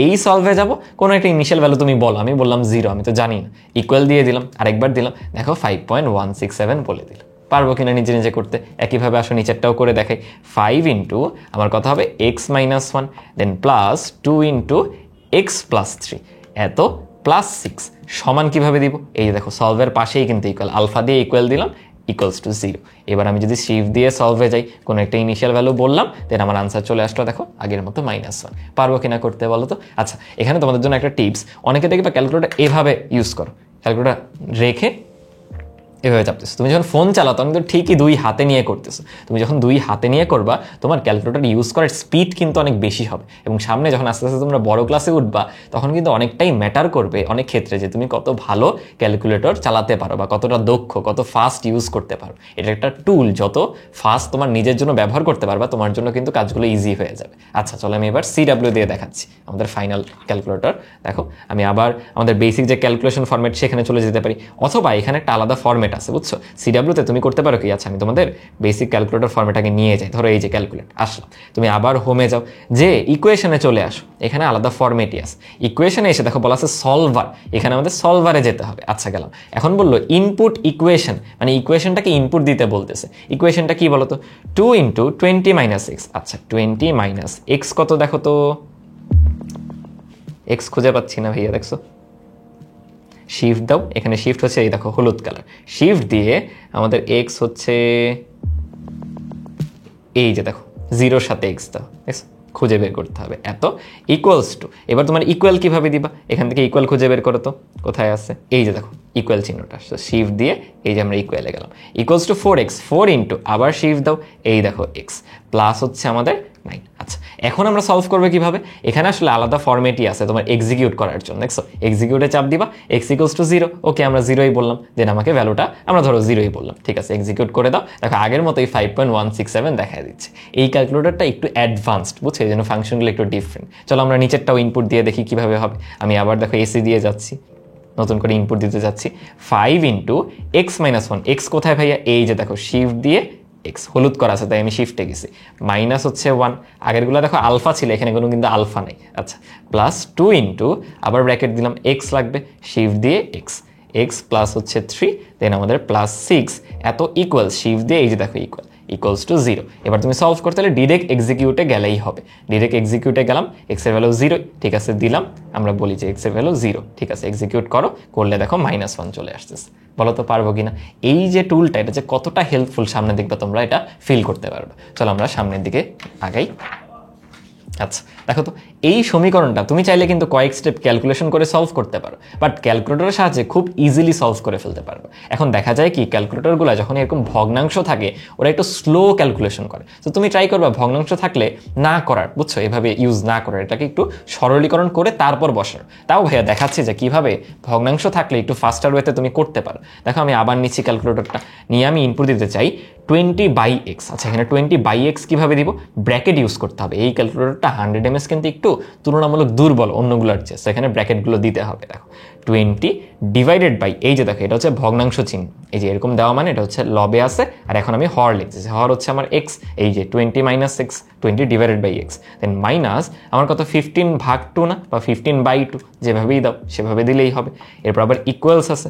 এই সলভে যাব, কোনো একটা ইনিশিয়াল ভ্যালু তুমি বলো, আমি বললাম 0, আমি তো জানি না, ইকুয়াল দিয়ে দিলাম, আরেকবার দিলাম, দেখো 5.167 বলে দিল। পারবো কিনা নিজে নিজে করতে? একইভাবে আসো নিচেরটাও করে দেখাই। 5 ইন্টু আমার কথা হবে x-1, দেন প্লাস 2 ইন্টু x+3 এত প্লাস 6 সমান কিভাবে দিব? এই যে দেখো সলভের পাশেই কিন্তু ইকুয়াল, আলফা দিয়ে ইকুয়াল দিলাম, ইকুয়ালস টু 0। এবার আমি যদি শিফট দিয়ে সলভে যাই, কোনো একটা ইনিশিয়াল ভ্যালু বললাম, দেন আমার আনসার চলে আসলো দেখো আগের মতো -1। পারবো কিনা করতে বলো তো? আচ্ছা, এখানে তোমাদের জন্য একটা টিপস, অনেকে দেখবে ক্যালকুলেটর এভাবে ইউজ করো, ক্যালকুলেটর রেখে এভাবে চাপতেছো। তুমি যখন ফোন চালাও তখন কিন্তু ঠিকই 2 হাতে নিয়ে করতেছো। তুমি যখন 2 হাতে নিয়ে করবা, তোমার ক্যালকুলেটর ইউজ করার স্পিড কিন্তু অনেক বেশি হবে, এবং সামনে যখন আস্তে আস্তে তোমরা বড় ক্লাসে উঠবা, তখন কিন্তু অনেকটাই ম্যাটার করবে অনেক ক্ষেত্রে যে তুমি কত ভালো ক্যালকুলেটর চালাতে পারো বা কতটা দক্ষ, কত ফাস্ট ইউজ করতে পারো। এটা একটা টুল, যত ফাস্ট তোমার নিজের জন্য ব্যবহার করতে পারবা, তোমার জন্য কিন্তু কাজগুলো ইজি হয়ে যাবে। আচ্ছা চলো আমি এবার CW দিয়ে দেখাচ্ছি আমাদের ফাইনাল ক্যালকুলেটর। দেখো আমি আবার আমাদের বেসিক যে ক্যালকুলেশন ফরম্যাট সেখানে চলে যেতে পারি, অথবা এখানে একটা আলাদা ফরম্যাট ফর্মেট আছে, বুঝছো? সিডাব্লিউতে তুমি করতে পারো কি, আচ্ছা আমি তোমাদের বেসিক ক্যালকুলেটর ফর্মেটটাকে নিয়ে যাই। ধরো এই যে ক্যালকুলেট আসলাম, তুমি আবার হোমে যাও, যে ইকুয়েশনে চলে আসো, এখানে আলাদা ফর্মেটই আছে। ইকুয়েশনে এসে দেখো বলা আছে সলভার, এখানে আমাদের সলভারে যেতে হবে। আচ্ছা গেলাম, এখন বললো ইনপুট ইকুয়েশন, মানে ইকুয়েশনটাকে ইনপুট দিতে বলতেছে। ইকুয়েশনটা কি বলো তো? 2 × 20 - x। আচ্ছা 20 - x কত দেখো তো, x খুঁজে পাচ্ছি না ভাইয়া, দেখছো? শিফট দাও, এখানে শিফট হচ্ছে এই দেখো হলুদ কালার, শিফট দিয়ে আমাদের x হচ্ছে এই যে দেখো 0-র সাথে x দাও, খুঁজে বের করতে হবে এত ইকুয়ালস টু। এবার তোমার ইকুয়াল কিভাবে দিবা, এখান থেকে ইকুয়াল খুঁজে বের করো তো, কোথায় আছে? এই যে দেখো ইকুয়াল চিহ্নটা, শিফট দিয়ে এই যে আমরা ইকুয়ালে গেলাম, ইকুয়ালস টু 4x, 4 × আবার শিফট দাও, এই দেখো x প্লাস হচ্ছে আমাদের 9। আচ্ছা এখন আমরা সলভ করবো কিভাবে? এখানে আসলে আলাদা ফরম্যাটই আছে তোমার এক্সিকিউট করার জন্য, দেখছো? এক্সিকিউটে চাপ দিবা, x = 0, ওকে আমরা 0ই বললাম, দেন আমাকে ভ্যালুটা আমরা ধরো 0ই বললাম, ঠিক আছে? এক্সিকিউট করে দাও, দেখো আগের মতোই 5.167 দেখা দিচ্ছে। এই ক্যালকুলেটরটা একটু অ্যাডভান্সড, বুঝছো? এই জন্য ফাংশনগুলো একটু ডিফারেন্ট। চলো আমরা নিচেরটাও ইনপুট দিয়ে দেখি কিভাবে হবে। আমি আবার দেখো এসি দিয়ে যাচ্ছি, নতুন করে ইনপুট দিতে যাচ্ছি, 5 × x - 1। x কোথায় ভাইয়া? এই যে দেখো শিফট দিয়ে x, হলুদ করা আছে তাই আমি শিফটে গেছি, মাইনাস হচ্ছে 1, আগেরগুলো দেখো আলফা ছিল, এখানে কোনো কিন্তু আলফা নেই। আচ্ছা প্লাস 2 × আবার ব্র্যাকেট দিলাম, x লাগবে, শিফট দিয়ে x প্লাস হচ্ছে 3, দেন আমাদের প্লাস 6 এত ইকুয়াল, শিফট দিয়ে এই যে দেখো ইকুয়ালস টু 0। এবার তুমি সলভ করতে হলে ডিরেক্ট এক্সিকিউটে গেলেই হবে, ডিরেক্ট এক্সিকিউটে গেলাম, x এর ভ্যালু 0, ঠিক আছে দিলাম, আমরা বলি যে x এর ভ্যালু 0, ঠিক আছে এক্সিকিউট করলে দেখো -1 চলে আসতেছে। বলো তো পারবো কিনা? এই যে টুলটা, এটা যে কতটা হেল্পফুল সামনে দেখবে তোমরা এটা ফিল করতে পারবে। চলো আমরা সামনের দিকে আগাই। আচ্ছা দেখো তো, এই সমীকরণটা তুমি চাইলে কিন্তু কয়েক স্টেপ ক্যালকুলেশন করে সলভ করতে পারো, বাট ক্যালকুলেটরের সাহায্যে খুব ইজিলি সলভ করে ফেলতে পারবে। এখন দেখা যায় কি, ক্যালকুলেটরগুলো যখন এরকম ভগ্নাংশ থাকে ওরা একটু স্লো ক্যালকুলেশন করে, তো তুমি ট্রাই করবা ভগ্নাংশ থাকলে না করার, বুঝছো? এভাবে ইউজ না করার, এটাকে একটু সরলীকরণ করে তারপর বসার। তাও ভাইয়া দেখাচ্ছি যে কিভাবে ভগ্নাংশ থাকলে একটু ফাস্টার ওয়েতে তুমি করতে পারো। দেখো আমি আবার নিচ্ছি ক্যালকুলেটরটা নিয়ে, আমি ইনপুট দিতে চাই 20/x। আচ্ছা এখানে 20/x কিভাবে দিব? ব্র্যাকেট ইউজ করতে হবে। এই ক্যালকুলেটরটা 100 mAh কিন্তু একটু তুলনামূলক দুর্বল অন্যগুলোর চেয়ে, এখানে ব্র্যাকেটগুলো দিতে হবে। দেখো 20/, এই যে দেখো এটা হচ্ছে ভগ্নাংশ চিহ্ন, এই যে এরকম দেওয়া মানে এটা হচ্ছে লবে আছে, আর এখন আমি হর লিখছি, হর হচ্ছে আমার x, এই যে 20 - x, 20/x, দেন মাইনাস আমার কত 15/2 না, বা 15/2, যেভাবেই দাও সেভাবে দিলেই হবে। এরপর আবার ইকুয়ালস আছে,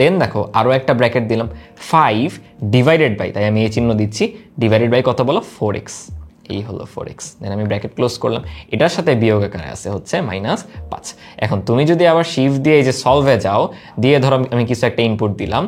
দেন দেখো আরও একটা ব্র্যাকেট দিলাম, 5/, তাই আমি এই চিহ্ন দিচ্ছি, ডিভাইডেড বাই কত বলো? 4x, এই হলো 4x, দেন আমি ব্র্যাকেট ক্লোজ করলাম, এটার সাথে বিয়োগ আকারে আছে হচ্ছে -5। এখন তুমি যদি আবার শিফট দিয়ে এই যে সলভে যাও, দিয়ে ধরো আমি কিছু একটা ইনপুট দিলাম,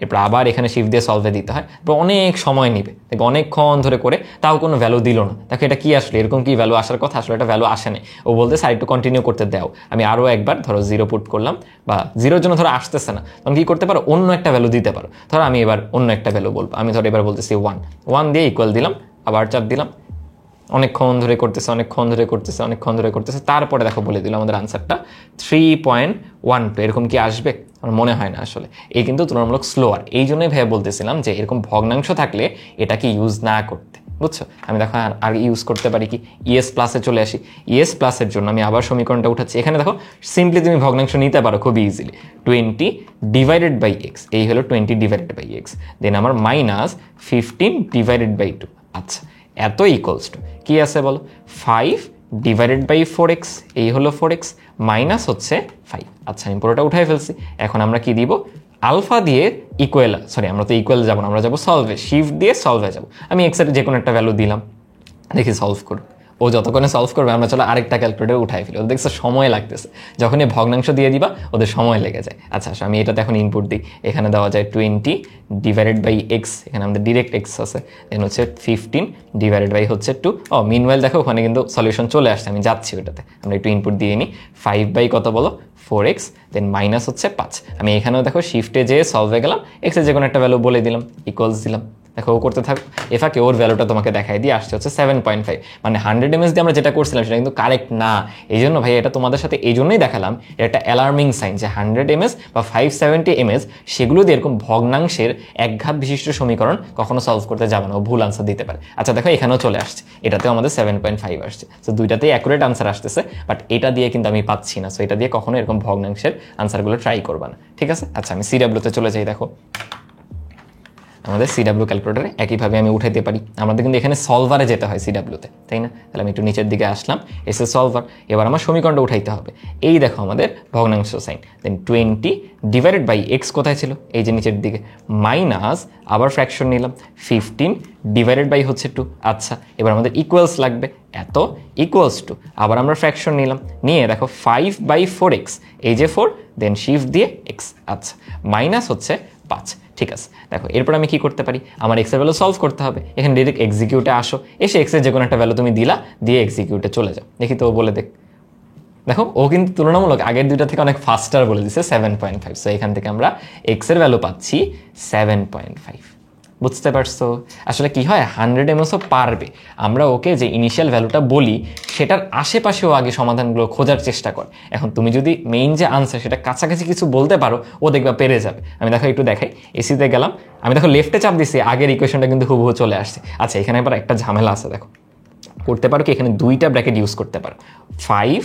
এরপর আবার এখানে শিফট দিয়ে সলভে দিতে হয়, এরপর অনেক সময় নেবে, দেখো অনেকক্ষণ ধরে করে, তাও কোনো ভ্যালু দিল না। দেখো এটা কি আসলে, এরকম কি ভ্যালু আসার কথা? আসলে এটা ভ্যালু আসে না, ও বলতে স্যার একটু কন্টিনিউ করতে দাও। আমি আরও একবার ধরো 0 পুট করলাম, বা 0-র জন্য ধরো আসতেছে না, তখন কি করতে পারো? অন্য একটা ভ্যালু দিতে পারো। ধরো আমি এবার অন্য একটা ভ্যালু বলবো, আমি ধরো এবার বলতেছি 1 দিয়ে ইকুয়াল দিলাম, আবার চাপ দিলাম, অনেকক্ষণ ধরে করতেছে, তারপরে দেখো বলে দিল আমাদের আনসারটা 3.12। এরকম কি আসবে? আমার মনে হয় না আসলে, এই কিন্তু তুলনামূলক স্লোয়ার। এই জন্যই ভাইয়া বলতেছিলাম যে এরকম ভগ্নাংশ থাকলে এটাকে ইউজ না করতে, বুঝছো? আমি দেখো আর ইউজ করতে পারি কি, ইএস প্লাসে চলে আসি। ইএস প্লাসের জন্য আমি আবার সমীকরণটা উঠাচ্ছি, এখানে দেখো সিম্পলি তুমি ভগ্নাংশ নিতে পারো খুবই ইজিলি, 20/x, এই হলো 20/x, দেন আমার -15/2। আচ্ছা এত ইকুয়ালস টু কি আছে বলো? 5/4x, এই হলো 4x, মাইনাস হচ্ছে 5। আচ্ছা আমি পুরোটা উঠাই ফেলছি। এখন আমরা কি দিব? আলফা দিয়ে ইকুয়াল, আমরা তো ইকুয়াল যাবো না, আমরা যাবো সলভে, শিফট দিয়ে সলভে যাবো। আমি এক্স এর যে কোনো একটা ভ্যালু দিলাম, দেখি সলভ করো। ও যতক্ষণে সলভ করবে আমরা চলো আরেকটা ক্যালকুলেটর উঠাই ফেলি, ওদের দেখছো সময় লাগতেছে, যখন এই ভগ্নাংশ দিয়ে দিবা ওদের সময় লেগে যায়। আচ্ছা আমি এটাতে এখন ইনপুট দিই, এখানে দেওয়া যায় 20/x, এখানে আমাদের ডিরেক্ট x আছে, দেন হচ্ছে 15/2 হচ্ছে 2। মিনওয়াইল দেখো ওখানে কিন্তু সলিউশন চলে আসছে, আমি যাচ্ছি ওটাতে, আমরা একটু ইনপুট দিয়ে নিই। 5 কত বলো? 4x, দেন মাইনাস হচ্ছে 5। আমি এখানেও দেখো শিফটে যেয়ে সলভে গেলাম, x এর যে কোনো একটা ভ্যালু বলে দিলাম, ইকুয়ালস দিলাম, দেখো ও করতে থাকো, এফাকে ওর ভ্যালুটা তোমাকে দেখাই দিয়ে আসছে হচ্ছে 7.5, মানে 100 mAh দিয়ে আমরা যেটা করছিলাম সেটা কিন্তু কারেক্ট না। এই জন্য ভাই এটা তোমাদের সাথে এই জন্যই দেখালাম, এটা একটা অ্যালার্মিং সাইন যে 100 mAh বা 570 mAh সেগুলো দিয়ে এরকম ভগ্নাংশের একঘাত বিশিষ্ট সমীকরণ কখনো সলভ করতে যাবে না, ও ভুল আনসার দিতে পারে। আচ্ছা দেখো এখানেও চলে আসছে, এটাতেও আমাদের 7.5 আসছে, তো দুইটাতেই অ্যাকুরেট আনসার আসতেছে, বাট এটা দিয়ে কিন্তু আমি পাচ্ছি না, সো এটা দিয়ে কখনো এরকম ভগ্নাংশের আনসারগুলো ট্রাই করবা না, ঠিক আছে। আচ্ছা আমি সিডাব্লিউতে চলে যাই। দেখো আমাদের সিডাব্লিউ ক্যালকুলেটরে একইভাবে আমি উঠাইতে পারি, আমাদের কিন্তু এখানে সলভারে যেতে হয় সিডাব্লিউতে, তাই না? তাহলে আমি একটু নিচের দিকে আসলাম, এসে সলভার, এবার আমার সমীকরণটা উঠাইতে হবে। এই দেখো আমাদের ভগ্নাংশ sign, then 20 divided by x কোথায় ছিল, এই যে নিচের দিকে, মাইনাস আবার ফ্র্যাকশন নিলাম 15 ডিভাইডেড বাই হচ্ছে 2। আচ্ছা এবার আমাদের ইকুয়ালস লাগবে, এত ইকুয়ালস টু, আবার আমরা ফ্র্যাকশন নিলাম, নিয়ে দেখো 5/4x, এই যে 4 দেন শিফট দিয়ে এক্স, আচ্ছা মাইনাস হচ্ছে 5, ঠিক আছে। দেখো এরপর আমি কি করতে পারি, আমার এক্সের ভ্যালু সলভ করতে হবে, এখানে ডিরেক্ট এক্সিকিউটে আসো, এসে এক্সের যে কোনো একটা ভ্যালু তুমি দিলা, দিয়ে এক্সিকিউটে চলে যাও, দেখি তো ও বলে দেখ। দেখো ও কিন্তু তুলনামূলক আগের দুইটা থেকে অনেক ফাস্টার বলে দিচ্ছে 7.5, সো এখান থেকে আমরা এক্সের ভ্যালু পাচ্ছি 7.5। বুঝতে পারছো? আসলে কি হয়, 100 mAhও পারবে, আমরা ওকে যে ইনিশিয়াল ভ্যালুটা বলি সেটার আশেপাশেও আগে সমাধানগুলো খোঁজার চেষ্টা কর। এখন তুমি যদি মেইন যে আনসার সেটা কাছাকাছি কিছু বলতে পারো, ও দেখবা পেরে যাবে। আমি দেখো একটু দেখাই, এসিতে গেলাম, আমি দেখো লেফটে চাপ দিছি, আগের ইকুয়েশনটা কিন্তু হুবহু চলে আসছে। আচ্ছা এখানে এবার একটা ঝামেলা আছে, দেখো করতে পারো কি, এখানে দুইটা ব্র্যাকেট ইউজ করতে পারো, 5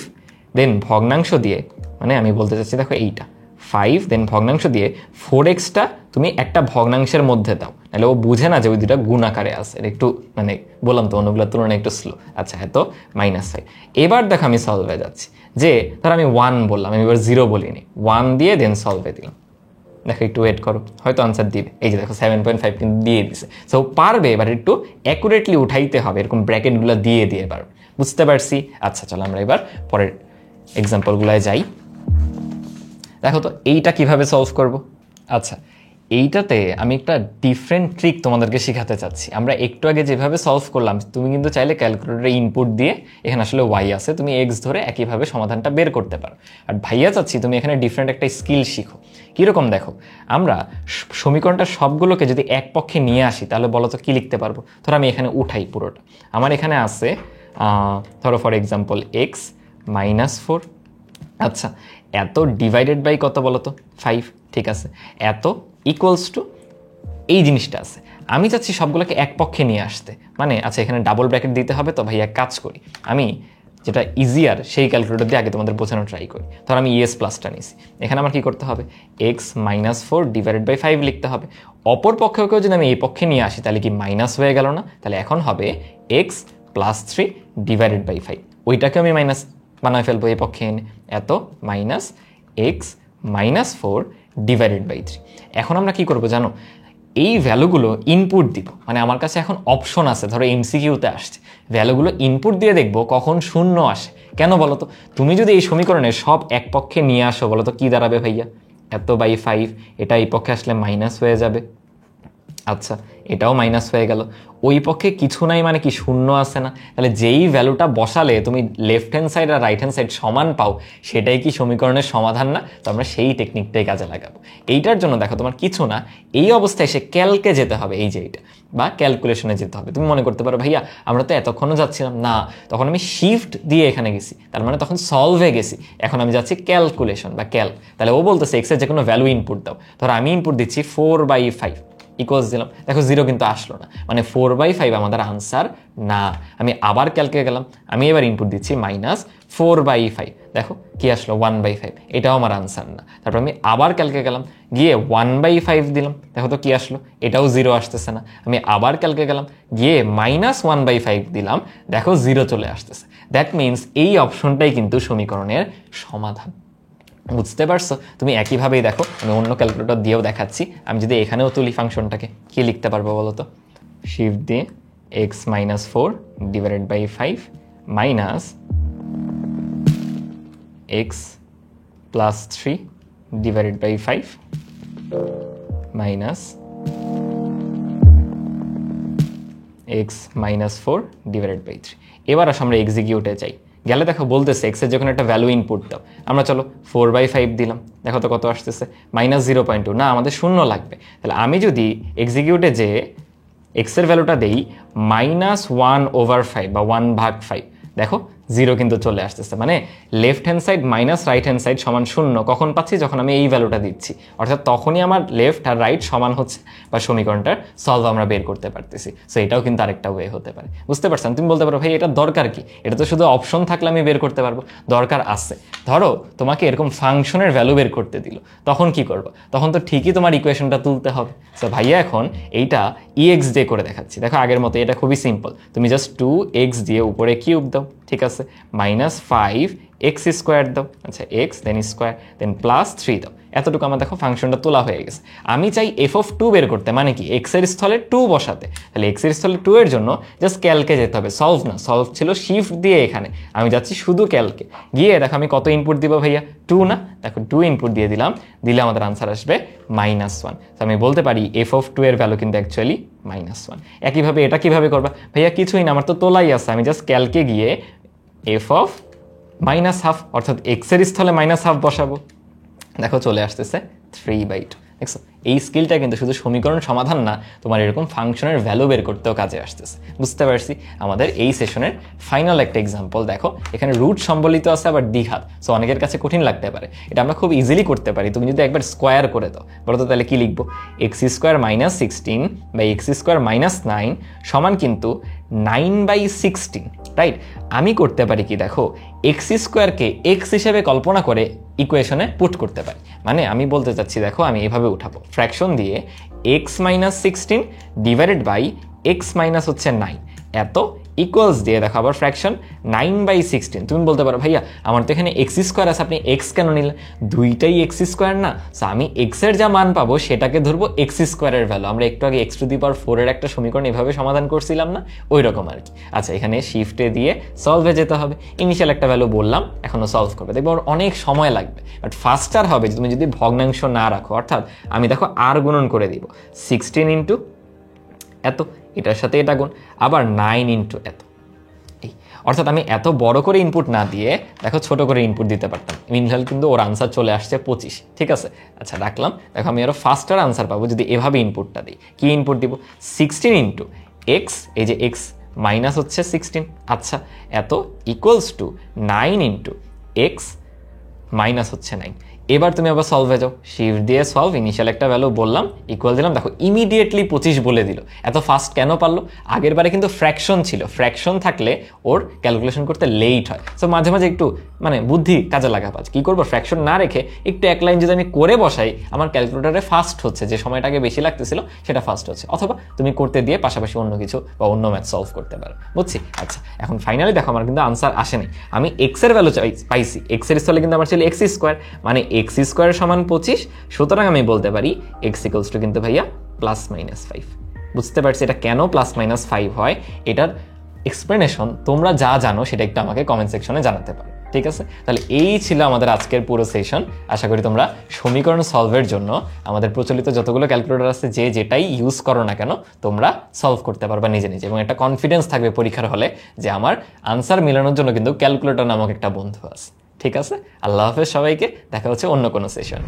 দেন ভগ্নাংশ দিয়ে, মানে আমি বলতে চাচ্ছি দেখো এইটা 5 দেন ভগ্নাংশ দিয়ে 4xটা তুমি একটা ভগ্নাংশের মধ্যে দাও, নাহলে ও বুঝে না যে ওই দুটা গুণ আকারে আছে, একটু মানে বললাম তো অন্যগুলোর তুলনায় একটু স্লো। আচ্ছা এত -5, এবার দেখো আমি সলভে যাচ্ছি, যে ধর আমি 1 বললাম, আমি এবার 0 বলিনি, 1 দিয়ে দেন সলভে দিলাম, দেখো একটু ওয়েট করো, হয়তো আনসার দিবে। এই যে দেখো 7.5 কিন্তু দিয়ে দিছে, সো পারবে, এবার একটু অ্যাকুরেটলি উঠাইতে হবে, এরকম ব্র্যাকেটগুলো দিয়ে দিয়ে পারবে। বুঝতে পারছি? আচ্ছা চলো আমরা এবার পরের এক্সাম্পলগুলোয় যাই। দেখো তো এইটা কিভাবে সলভ করব। আচ্ছা এইটাতে আমি একটা ডিফারেন্ট ট্রিক তোমাদেরকে শেখাতে চাচ্ছি। আমরা একটু আগে যেভাবে সলভ করলাম, তুমি কিন্তু চাইলে ক্যালকুলেটরে ইনপুট দিয়ে, এখানে আসলে ওয়াই আছে, তুমি এক্স ধরে একইভাবে সমাধানটা বের করতে পারো। আর ভাইয়া চাচ্ছি তুমি এখানে ডিফারেন্ট একটা স্কিল শিখো। কীরকম দেখো, আমরা সমীকরণটা সবগুলোকে যদি এক পক্ষে নিয়ে আসি, তাহলে বলো তো কী লিখতে পারবো। ধরো আমি এখানে উঠাই পুরোটা, আমার এখানে আছে ধরো ফর এক্সাম্পল এক্স -4, আচ্ছা এত ডিভাইডেড বাই কত বলো তো 5, ঠিক আছে, এত ইকুয়ালস টু এই জিনিসটা আছে। আমি চাচ্ছি সবগুলোকে এক পক্ষে নিয়ে আসতে, মানে আচ্ছা এখানে ডাবল ব্র্যাকেট দিতে হবে, তো ভাই এক কাজ করি, আমি যেটা ইজিয়ার সেই ক্যালকুলেটর দিয়ে আগে তোমাদের বোঝানো ট্রাই করি। ধর আমি ইএস প্লাসটা নিয়েছি, এখানে আমার কি করতে হবে, এক্স -4 ডিভাইডেড বাই 5 লিখতে হবে। অপর পক্ষকেও যদি আমি এই পক্ষে নিয়ে আসি, তাহলে কি মাইনাস হয়ে গেল না? তাহলে এখন হবে এক্স +3 ডিভাইডেড বাই 5, ওইটাকে আমি মাইনাস বানায় ফেলবো এই পক্ষে এনে, এত মাইনাস এক্স -4 ডিভাইডেড বাই 3। এখন আমরা কি করব জানো, এই ভ্যালুগুলো ইনপুট দিব, মানে আমার কাছে এখন অপশন আছে, ধরো এমসিকিউতে আসছে, ভ্যালুগুলো ইনপুট দিয়ে দেখবো কখন শূন্য আসে। কেন বলো তো, তুমি যদি এই সমীকরণে সব এক পক্ষে নিয়ে আসো, বলো তো কী দাঁড়াবে ভাইয়া, এত বাই 5, এটা এই পক্ষে আসলে মাইনাস হয়ে যাবে, আচ্ছা এটাও মাইনাস হয়ে গেল, ওই পক্ষে কিছু নাই মানে কি শূন্য আছে না, তাহলে যেই ভ্যালুটা বসালে তুমি লেফট হ্যান্ড সাইড আর রাইট হ্যান্ড সাইড সমান পাও, সেটাই কি সমীকরণের সমাধান না? তো আমরা সেই টেকনিকটাই কাজে লাগাবো। এইটার জন্য দেখো তোমার কিছু না, এই অবস্থায় এসে ক্যালকে যেতে হবে, এই যে এইটা, বা ক্যালকুলেশনে যেতে হবে। তুমি মনে করতে পারো ভাইয়া আমরা তো এতক্ষণও যাচ্ছিলাম না, তখন আমি শিফট দিয়ে এখানে গেছি, তার মানে তখন সলভে গেছি, এখন আমি যাচ্ছি ক্যালকুলেশন বা ক্যাল। তাহলে ও বলতেছে এক্সের যে কোনো ভ্যালু ইনপুট দাও, ধরো আমি ইনপুট দিচ্ছি 4/5 ইকুয়ালস দিলাম, দেখো 0 কিন্তু আসলো না, মানে 4/5 আমাদের আনসার না। আমি আবার ক্যালকে গেলাম, আমি এবার ইনপুট দিচ্ছি -4/5, দেখো কি আসলো 1/5, এটাও আমার আনসার না। তারপর আমি আবার ক্যালকে গেলাম, গিয়ে 1/5 দিলাম, দেখো তো কি আসলো, এটাও 0 আসতেছে না। আমি আবার ক্যালকে গেলাম, গিয়ে -1/5 দিলাম, দেখো 0 চলে আসতেছে। দ্যাট মিনস এই অপশনটাই কিন্তু সমীকরণের সমাধান। বুঝতে পারছো? তুমি একইভাবেই দেখো, আমি অন্য ক্যালকুলেটর দিয়েও দেখাচ্ছি। আমি যদি এখানেও তুলি ফাংশনটাকে, কি লিখতে পারবো বলো তো, শিফট দিয়ে x -4 divided by 5 minus x +3 divided by 5 minus x -4 divided by 3। এবার আসো আমরা এক্সিকিউটে যাই, গেলে দেখো বলতেছে এক্সের যখন একটা ভ্যালু ইনপুট দাও, আমরা চলো 4/5 দিলাম, দেখো তো কত আসতেছে, -0.2, না আমাদের শূন্য লাগবে। তাহলে আমি যদি এক্সিকিউটে যে এক্সের ভ্যালুটা দেই -1/5 বা 1/5, দেখো 0 কিন্তু চলে আসতেছে, মানে left hand side minus right hand side সমান 0 কখন পাচ্ছি, যখন আমি এই ভ্যালুটা দিচ্ছি, অর্থাৎ তখনই আমার লেফট আর রাইট সমান হচ্ছে বা সমীকরণটার সলভ আমরা বের করতে পারতেছি। সো এটাও কিন্তু আরেকটা ওয়ে হতে পারে, বুঝতে পারছেন? তুমি বলতে পারো ভাই এটা দরকার কি, এটা তো শুধু অপশন থাকলে আমি বের করতে পারবো। দরকার আছে, ধরো তোমাকে এরকম ফাংশনের ভ্যালু বের করতে দিল, তখন কি করবো? তখন তো ঠিকই তোমার ইকুয়েশনটা তুলতে হবে। সো ভাইয়া এখন এইটা EX দিয়ে করে দেখাচ্ছি, দেখো আগের মতো, এটা খুবই সিম্পল, তুমি জাস্ট 2x দিয়ে উপরে কিউব দাও, ঠিক আছে, -5x² দাও, আচ্ছা x দেন স্কোয়ার দেন +3 দাও, এতটুকু আমার দেখো ফাংশনটা তোলা হয়ে গেছে। আমি চাই f(2) বের করতে, মানে কি x এর স্থলে 2 বসাতে, তাহলে x এর স্থলে 2 এর জন্য জাস্ট ক্যালকে যেতে হবে, সলভ না, সলভ ছিল শিফট দিয়ে, এখানে আমি যাচ্ছি শুধু ক্যালকে গিয়ে, দেখো আমি কত ইনপুট দিব ভাইয়া, 2 না, দেখো 2 ইনপুট দিয়ে দিলাম, দিলে আমাদের আনসার আসবে -1। তো আমি বলতে পারি f(2) এর ভ্যালু কিন্তু অ্যাকচুয়ালি -1। একইভাবে এটা কিভাবে করবা ভাইয়া, কিছুই না, আমার তো তোলাই আছে, আমি জাস্ট ক্যালকে গিয়ে f(-1/2) অর্থাৎ x এর স্থলে -1/2 বসাবো, দেখো চলে আসতেছে 3/2। দেখছো, এই স্কিলটা কিন্তু শুধু সমীকরণ সমাধান না, তোমার এরকম ফাংশনের ভ্যালু বের করতেও কাজে আসতেছে। বুঝতে পারছি? আমাদের এই সেশনের ফাইনাল একটা এক্সাম্পল দেখো, এখানে রুট সম্বলিত আছে আবার দ্বিঘাত, সো অনেকের কাছে কঠিন লাগতে পারে, এটা আমরা খুব ইজিলি করতে পারি, তুমি যদি একবার স্কোয়ার করে দাও, বলো তো তাহলে কি লিখবো, x² - 16 বা x² - 9 সমান কিন্তু 9/16, রাইট? আমি করতে পারি কি দেখো, x² x হিসেবে কল্পনা করে ইকুয়েশনে পুট করতে পারি, মানে আমি বলতে চাচ্ছি দেখো, আমি এভাবে উঠাবো, ফ্র্যাকশন দিয়ে x - 16 ডিভাইডেড বাই x - হচ্ছে 9 এত ইকুয়ালস দিয়ে দেখো আবার ফ্র্যাকশন 9/16। তুমি বলতে পারো ভাইয়া আমার তো এখানে x² আছে, আপনি x কেন নিলেন, দুইটাই x² না, সো আমি x এর যা মান পাবো সেটাকে ধরবো x² এর ভ্যালু। আমরা একটু আগে x⁴ এর একটা সমীকরণ এভাবে সমাধান করছিলাম না, ওই রকম আর কি। আচ্ছা, এখানে শিফটে দিয়ে সলভে যেতে হবে, ইনিশিয়াল একটা ভ্যালু বললাম, এখনো সলভ করবে, দেখবো অনেক সময় লাগবে, বাট ফাস্টার হবে তুমি যদি ভগ্নাংশ না রাখো। অর্থাৎ আমি দেখো আর গুণন করে দিব, 16 ইন্টু এত, এটার সাথে এটা গুণ, আবার 9 ইন্টু এত, এই অর্থাৎ আমি এত বড় করে ইনপুট না দিয়ে দেখো ছোট করে ইনপুট দিতে পারতাম, মিনহাল কিন্তু ওর আনসার চলে আসছে 25। ঠিক আছে, আচ্ছা রাখলাম, দেখো আমি আরো ফাস্টার আনসার পাবো যদি এভাবে ইনপুটটা দিই। কি ইনপুট দিব, 16 ইন্টু এক্স, এই যে এক্স মাইনাস হচ্ছে 16, আচ্ছা এত equals to 9 into x minus হচ্ছে 9। এবার তুমি আবার সলভে যাও, শিফট দিয়ে সলভ, ইনিশিয়াল একটা ভ্যালু বললাম, ইকুয়াল দিলাম, দেখো ইমিডিয়েটলি 25 বলে দিল। এত ফাস্ট কেন পারলো? আগের বারে কিন্তু ফ্র্যাকশন ছিল, ফ্র্যাকশন থাকলে ওর ক্যালকুলেশন করতে লেট হয়, সো মাঝে মাঝে একটু মানে বুদ্ধি কাজে লাগা পাচ্ছে। কি করবো, ফ্র্যাকশন না রেখে একটু এক লাইন যদি আমি করে বসাই, আমার ক্যালকুলেটারে ফাস্ট হচ্ছে, যে সময়টাকে বেশি লাগতেছিল সেটা ফাস্ট হচ্ছে, অথবা তুমি করতে দিয়ে পাশাপাশি অন্য কিছু বা অন্য ম্যাথ সলভ করতে পারো। বুঝছি? আচ্ছা, এখন ফাইনালি দেখো আমার কিন্তু আনসার আসেনি, আমি এক্স এর ভ্যালু পাইছি, এক্স এর স্থলে কিন্তু আমার ছিল x² মানে x² সমান 25, সুতরাং আমি বলতে পারি x ইকুয়ালস টু কিন্তু ভাইয়া +-5। বুঝতে পারছি এটা কেন +-5 হয়, এটার এক্সপ্লেনেশন তোমরা যা জানো সেটা একটু আমাকে কমেন্ট সেকশনে জানাতে পারো। ঠিক আছে, তাহলে এই ছিল আমাদের আজকের পুরো সেশন। আশা করি তোমরা সমীকরণ সলভের জন্য আমাদের প্রচলিত যতগুলো ক্যালকুলেটর আছে যে যেটাই ইউজ করো না কেন তোমরা সলভ করতে পারবা নিজে নিজে, এবং একটা কনফিডেন্স থাকবে পরীক্ষার হলে যে আমার আনসার মেলানোর জন্য কিন্তু ক্যালকুলেটর নামক একটা বন্ধু আছে। ঠিক আছে, আল্লাহ হাফেজ সবাইকে, দেখা হচ্ছে অন্য কোনো সেশন।